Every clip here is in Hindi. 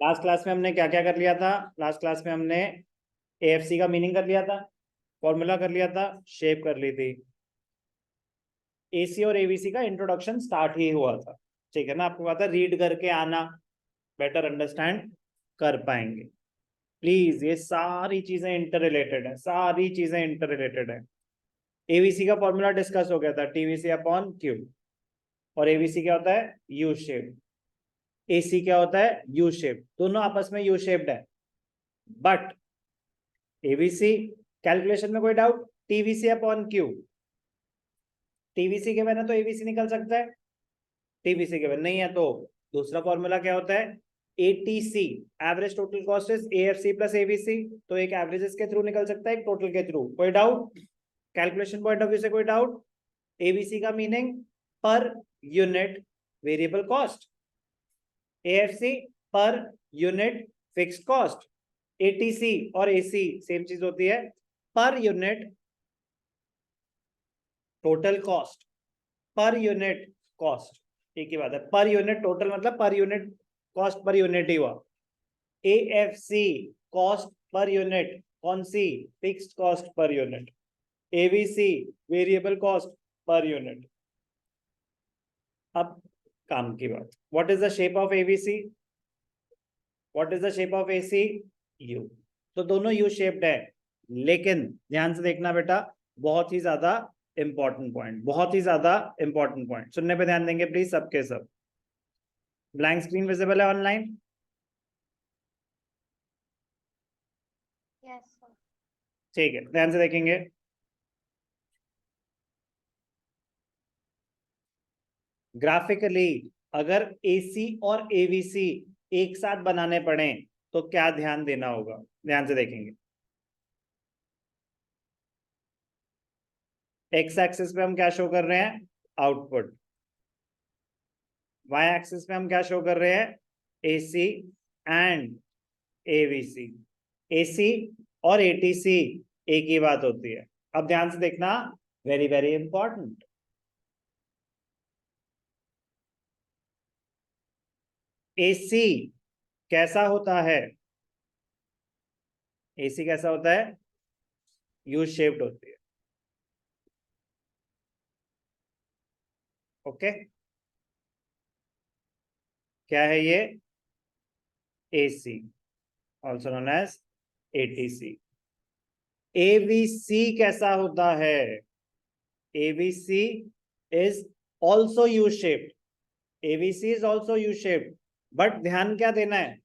लास्ट क्लास में हमने क्या क्या कर लिया था? लास्ट क्लास में हमने एएफसी का मीनिंग कर लिया था, फॉर्मूला कर लिया था, शेप कर ली थी। एसी और एबीसी का इंट्रोडक्शन स्टार्ट ही हुआ था, ठीक है ना? आपको पता, रीड करके आना, बेटर अंडरस्टैंड कर पाएंगे। प्लीज, ये सारी चीजें इंटर रिलेटेड है, सारी चीजें इंटर रिलेटेड है। एबीसी का फॉर्मूला डिस्कस हो गया था, टीवीसी अपॉन क्यू। और एबीसी क्या होता है? U shape. एसी क्या होता है? U shape. दोनों आपस में यू शेप्ड है। बट एबीसी कैलकुलेशन में कोई doubt? TVC upon Q, TVC के बिना तो एबीसी निकल सकता है, टीवीसी के बिना नहीं है तो दूसरा फॉर्मूला क्या होता है? ATC, average total cost is AFC plus ABC. तो एक एवरेजेस के थ्रू निकल सकता है, एक टोटल के थ्रू। कोई doubt? Calculation point of view से कोई डाउट? एबीसी का meaning per unit variable cost, AFC per unit fixed cost, ATC और एसी सेम चीज होती है, per unit total cost, per unit cost एक ही बात है। पर यूनिट टोटल मतलब per unit cost per unit ही हुआ। एएफसी कॉस्ट पर यूनिट, कौन सी? Fixed cost per unit. ABC variable cost per unit. अब काम की बात, what is the shape of ABC, what is the shape of AC? You. तो दोनों यू शेप्ड है, लेकिन ध्यान से देखना बेटा, बहुत ही ज्यादा इंपॉर्टेंट पॉइंट, बहुत ही ज्यादा इंपॉर्टेंट पॉइंट, सुनने पे ध्यान देंगे प्लीज सबके सब। ब्लैंक स्क्रीन विजिबल है ऑनलाइन? Yes sir. ठीक है, ध्यान से देखेंगे। ग्राफिकली अगर एसी और एवीसी एक साथ बनाने पड़े तो क्या ध्यान देना होगा? ध्यान से देखेंगे। एक्स एक्सिस पे हम क्या शो कर रहे हैं? आउटपुट। वाई एक्सिस पे हम क्या शो कर रहे हैं? AC and AVC. एसी और एटीसी एक ही बात होती है। अब ध्यान से देखना, वेरी वेरी इंपॉर्टेंट। एसी कैसा होता है? एसी कैसा होता है? यू शेप्ड होती है। ओके, क्या है ये? AC, also known as ATC. AVC कैसा होता है? AVC is also U shaped. AVC is also U shaped, but ध्यान क्या देना है?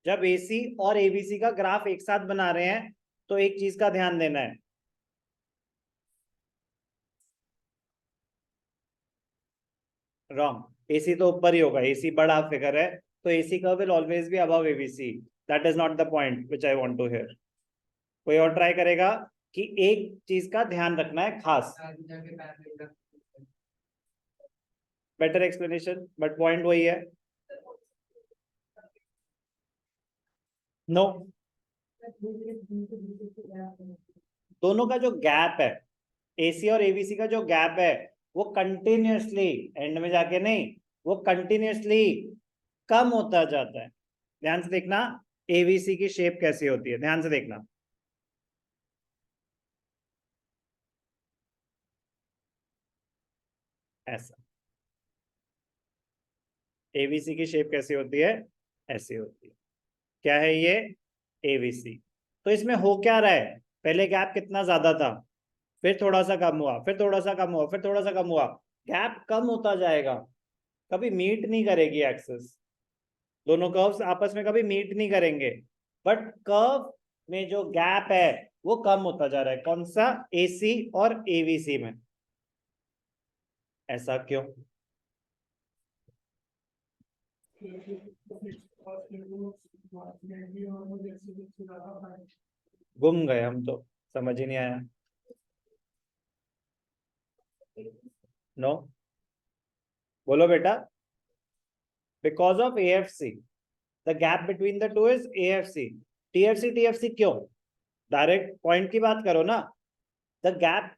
जब एसी और एबीसी का ग्राफ एक साथ बना रहे हैं तो एक चीज का ध्यान देना है। रॉन्ग, एसी तो ऊपर ही होगा, एसी बड़ा फिगर है, तो AC curve will always be above ABC. That is not the point which I want to hear. कोई और ट्राई करेगा? कि एक चीज का ध्यान रखना है खास। बेटर एक्सप्लेनेशन, बट पॉइंट वही है। नो, दोनों का जो गैप है, एसी और एबीसी का जो गैप है, वो कंटिन्यूअसली, एंड में जाके नहीं, वो कंटिन्यूअसली कम होता जाता है। ध्यान से देखना, एबीसी की शेप कैसी होती है, ध्यान से देखना। ऐसा, एबीसी की शेप कैसी होती है? ऐसी होती है। क्या है ये? एबीसी। तो इसमें हो क्या रहा है? पहले गैप कितना ज्यादा था, फिर थोड़ा सा कम हुआ, फिर थोड़ा सा कम हुआ, फिर थोड़ा सा कम हुआ। गैप कम होता जाएगा, कभी मीट नहीं करेगी एक्सेस। दोनों कर्व्स आपस में कभी मीट नहीं करेंगे, बट कर्व में जो गैप है वो कम होता जा रहा है। कौन सा? एसी और एवीसी में। ऐसा क्यों? गुम गए हम तो, समझ ही नहीं आया। नो, बोलो बेटा। Because of AFC, the gap between the two is AFC. TFC TFC क्यों? डायरेक्ट पॉइंट की बात करो ना। द गैप,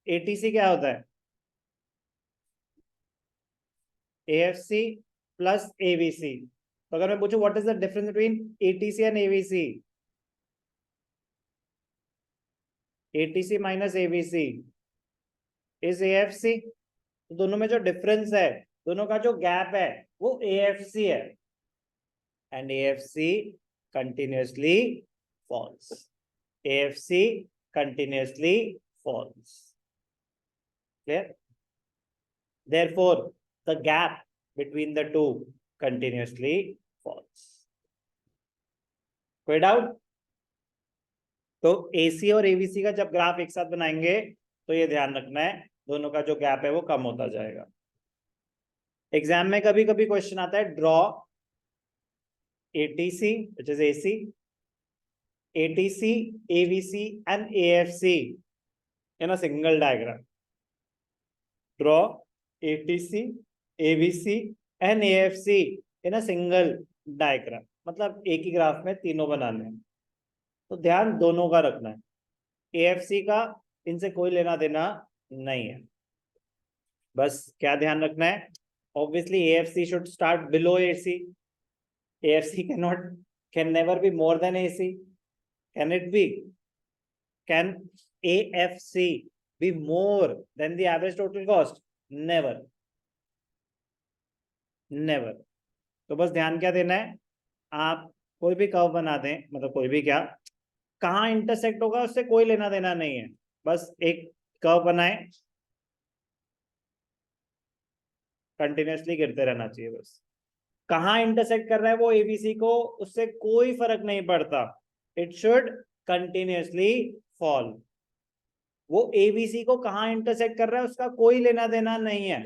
एटीसी क्या होता है? AFC plus AVC. तो अगर मैं पूछूं what is the difference between ATC and AVC, ATC minus AVC is AFC. तो दोनों में जो डिफरेंस है, दोनों का जो गैप है, वो एएफसी है, and AFC continuously falls, AFC continuously falls. Clear? Therefore, the gap between the two continuously falls. कोई डाउट? तो AC और AVC का जब ग्राफ एक साथ बनाएंगे तो ये ध्यान रखना है, दोनों का जो गैप है वो कम होता जाएगा। एग्जाम में कभी कभी क्वेश्चन आता है, draw ATC which is AC, ATC, AVC and AFC in a single diagram. Draw ATC, AVC and AFC in a single diagram. मतलब एक ही ग्राफ में तीनों बनाने हैं, तो ध्यान दोनों का रखना है। AFC का इनसे कोई लेना देना नहीं है, बस क्या ध्यान रखना है, obviously AFC should start below AC. AFC can never be more than AC. Can it be? Can AFC be more than the average total cost? Never. Never. तो बस ध्यान क्या देना है, आप कोई भी कर्व बना दें, मतलब कोई भी क्या, कहाँ इंटरसेक्ट होगा उससे कोई लेना देना नहीं है, बस एक कर्व बनाए, कंटिन्यूअसली गिरते रहना चाहिए, बस कहाँ इंटरसेक्ट कर रहा है वो एबीसी को, उससे कोई फर्क नहीं पड़ता, इट शुड कंटिन्यूअसली फॉल। वो एबीसी को कहाँ इंटरसेक्ट कर रहा है उसका कोई लेना देना नहीं है,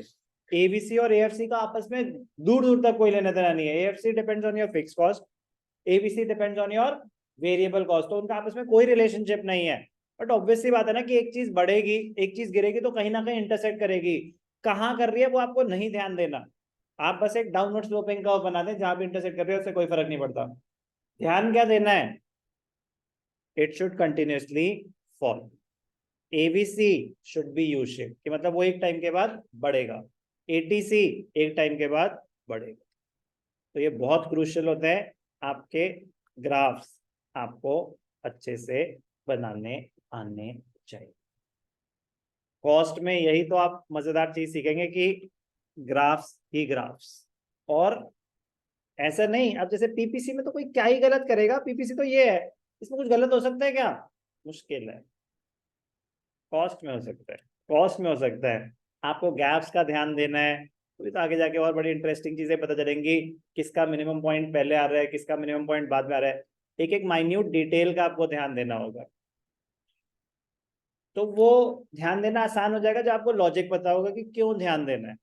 एबीसी और एएफसी का आपस में दूर दूर तक कोई लेना देना नहीं है। AFC depends on your fix cost, ABC depends on your variable cost, तो उनका आपस में कोई रिलेशनशिप नहीं है। बट ऑब्वियसली बात है ना कि एक चीज बढ़ेगी एक चीज गिरेगी तो कहीं ना कहीं इंटरसेक्ट करेगी, कहाँ कर रही है वो आपको नहीं ध्यान देना, आप बस एक डाउनवर्ड स्लोपिंग कर्व बना दें, जहां भी इंटरसेक्ट कर रही है उससे कोई फर्क नहीं पड़ता। ध्यान क्या देना है, it should continuously fall, ABC should be U shape, कि मतलब वो एक टाइम के बाद बढ़ेगा, एटीसी एक टाइम के बाद बढ़ेगा। तो ये बहुत क्रूशियल होता है, आपके ग्राफ्स आपको अच्छे से बनाने आने चाहिए। कॉस्ट में यही तो आप मजेदार चीज सीखेंगे कि ग्राफ्स ही ग्राफ्स, और ऐसा नहीं, अब जैसे पीपीसी में तो कोई क्या ही गलत करेगा, पीपीसी तो ये है, इसमें कुछ गलत हो सकता है क्या? मुश्किल है। कॉस्ट में हो सकता है, कॉस्ट में हो सकता है, आपको गैप्स का ध्यान देना है, तो आगे जाके और बड़ी इंटरेस्टिंग चीजें पता चलेंगी, किसका मिनिमम पॉइंट पहले आ रहा है, किसका मिनिमम पॉइंट बाद में आ रहा है, एक एक माइन्यूट डिटेल का आपको ध्यान देना होगा। तो वो ध्यान देना आसान हो जाएगा जब आपको लॉजिक पता होगा कि क्यों ध्यान देना है,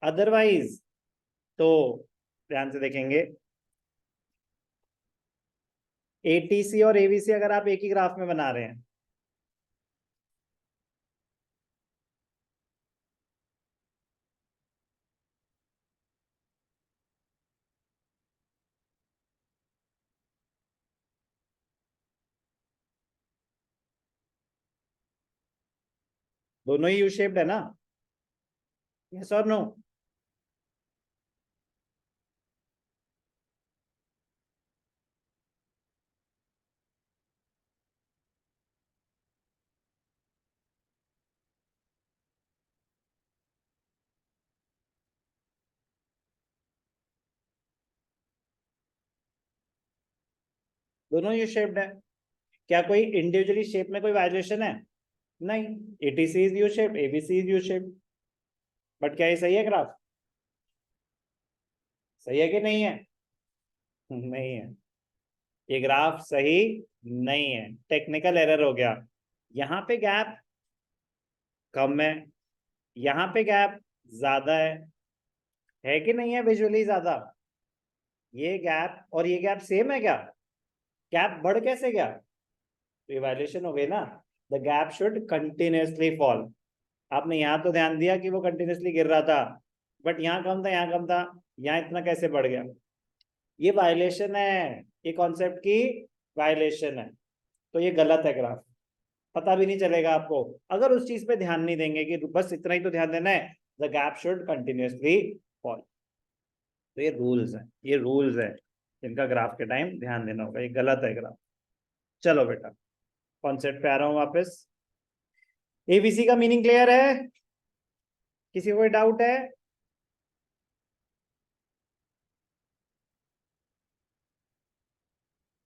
अदरवाइज तो ध्यान से देखेंगे, एटीसी और एवीसी अगर आप एक ही ग्राफ में बना रहे हैं, दोनों ही यू शेप्ड है ना, यस और नो? दोनों यू शेप्ड है, क्या कोई इंडिविजुअली शेप में कोई वाइब्रेशन है? नहीं, ATC is U shape, ABC is U shape, but क्या ये सही है ग्राफ? सही है कि नहीं है? नहीं है, ये ग्राफ सही नहीं है, टेक्निकल एरर हो गया, यहाँ पे गैप कम है, यहाँ पे गैप ज्यादा है कि नहीं है विजुअली ज्यादा? ये गैप और ये गैप सेम है क्या? गैप बढ़ कैसे गया? तो ये वायलेशन हो गई ना, the gap should continuously fall. आपने यहाँ तो ध्यान दिया कि वो कंटिन्यूअसली गिर रहा था, बट यहाँ कम था, यहाँ कम था, यहाँ इतना कैसे बढ़ गया? ये वायलेशन है, ये कॉन्सेप्ट की वायलेशन है, तो ये गलत है ग्राफ, पता भी नहीं चलेगा आपको अगर उस चीज पे ध्यान नहीं देंगे कि बस इतना ही तो ध्यान देना है, the gap should continuously fall. तो ये रूल्स हैं, ये रूल्स है जिनका ग्राफ के टाइम ध्यान देना होगा, ये गलत है ग्राफ। चलो बेटा कॉन्सेप्ट पे आ रहा हूं वापस। एबीसी का मीनिंग क्लियर है? किसी को कोई डाउट है?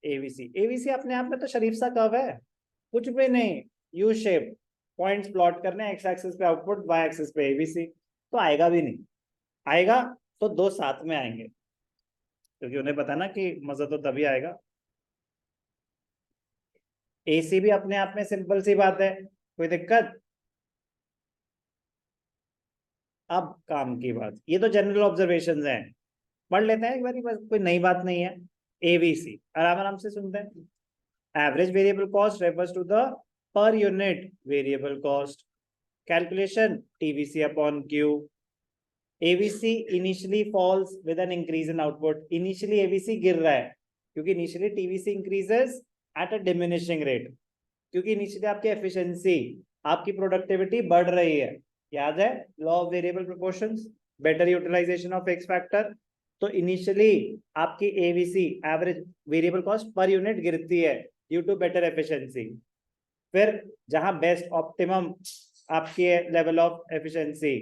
एबीसी, एबीसी अपने आप में तो शरीफ सा कर्व है, कुछ भी नहीं। यू शेप, पॉइंट्स प्लॉट करने, एक्स एक्सिस पे आउटपुट, वाई एक्सिस पे एबीसी। तो आएगा भी नहीं, आएगा तो दो साथ में आएंगे, क्योंकि उन्हें पता ना कि मजा तो तभी आएगा। एसी भी अपने आप में सिंपल सी बात है, कोई दिक्कत? अब काम की बात, ये तो जनरल ऑब्जर्वेशंस हैं, पढ़ लेते हैं एक बारी, बस कोई नई बात नहीं है। एबीसी आराम आराम से सुनते हैं। Average variable cost refers to the per unit variable cost. Calculation TVC upon Q. ABC initially falls with an increase in output. Initially ABC गिर रहा है क्योंकि initially TVC increases at a diminishing rate. क्योंकि initially आपकी efficiency, आपकी productivity बढ़ रही है। याद है law of variable proportions, better utilization of X factor। तो इनिशियली आपकी ABC average variable cost per unit गिरती है ड्यू टू बेटर एफिशिएंसी। फिर जहां बेस्ट ऑप्टिमम आपकी लेवल ऑफ एफिशिएंसी,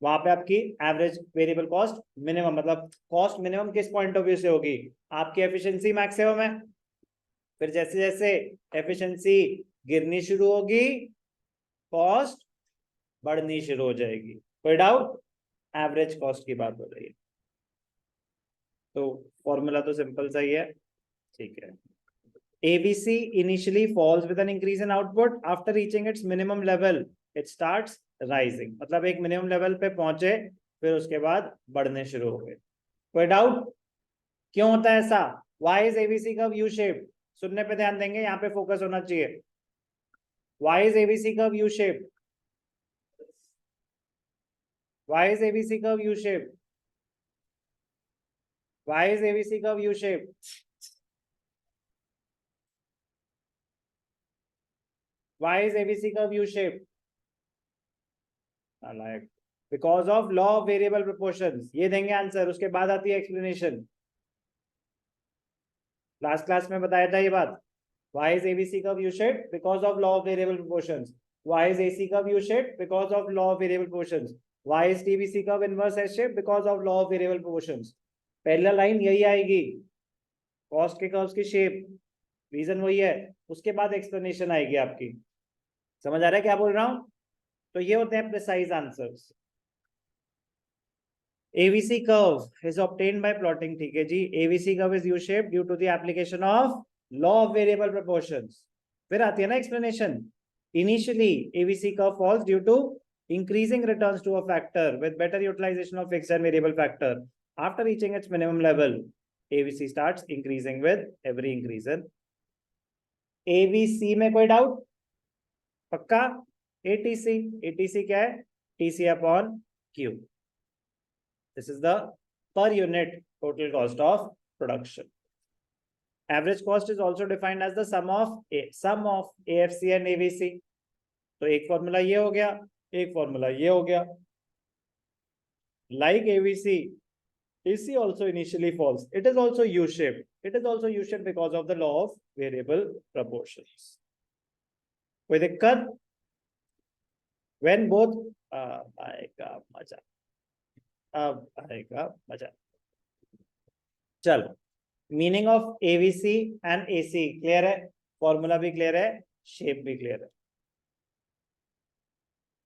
वहां पे आपकी एवरेज वेरिएबल कॉस्ट मिनिमम, मतलब कॉस्ट मिनिमम किस पॉइंट ऑफ व्यू से होगी? आपकी एफिशिएंसी मैक्सिमम है। फिर जैसे जैसे एफिशिएंसी गिरनी शुरू होगी, कॉस्ट बढ़नी शुरू हो जाएगी। कोई डाउट? एवरेज कॉस्ट की बात हो रही है, तो फॉर्मूला तो सिंपल सा ही है, ठीक है। ABC initially falls with an increase in output. After reaching its minimum level, it starts rising. मतलब एक मिनिमम लेवल पे पहुंचे, फिर उसके बाद बढ़ने शुरू हो गए। कोई डाउट? क्यों होता है ऐसा? Why is ABC curve U shaped? सुनने पे ध्यान देंगे, यहाँ पे फोकस होना चाहिए। Why is ABC curve U shaped? Why is ABC curve U shaped? Why is ABC curve U shaped? Why is ABC curve U shaped? Like because of law of variable proportions। ये देंगे आंसर, उसके बाद आती है एक्सप्लेनेशन। लास्ट क्लास में बताया था ये बात। Why is ABC curve U shaped? Because of law of variable proportions. Why is AC curve U shaped? Because of law of variable proportions. Why is TBC curve inverse S shaped? Because of law of variable proportions। पहला लाइन यही आएगी, कॉस्ट के कर्व्स की शेप, रीजन वही है, उसके बाद एक्सप्लेनेशन आएगी आपकी। समझ आ रहा है क्या बोल रहा हूं? तो ये होते हैं precise answers. ABC curve is obtained by plotting, ठीक है जी। ABC curve is U shaped due to the application of law of variable proportions। फिर आती है ना explanation. Initially ABC curve falls due to increasing returns to a factor with better utilization of fixed and variable factor। After reaching its minimum level, ABC starts increasing with every increase in ABC। में कोई डाउट? पक्का? ATC, ATC क्या है? TC upon Q। This is the per unit total cost of production। Average cost is also defined as the sum of AFC and ABC। तो एक फॉर्मूला ये हो गया, एक फॉर्मूला ये हो गया। Like ABC, AC also initially falls। It is also U-shaped। It is also U-shaped because of the law of variable proportions। कोई दिक्कत? When both आएगा मजा, अब आएगा मजा। चलो, meaning of ABC and AC clear है, फॉर्मूला भी क्लियर है, शेप भी क्लियर है।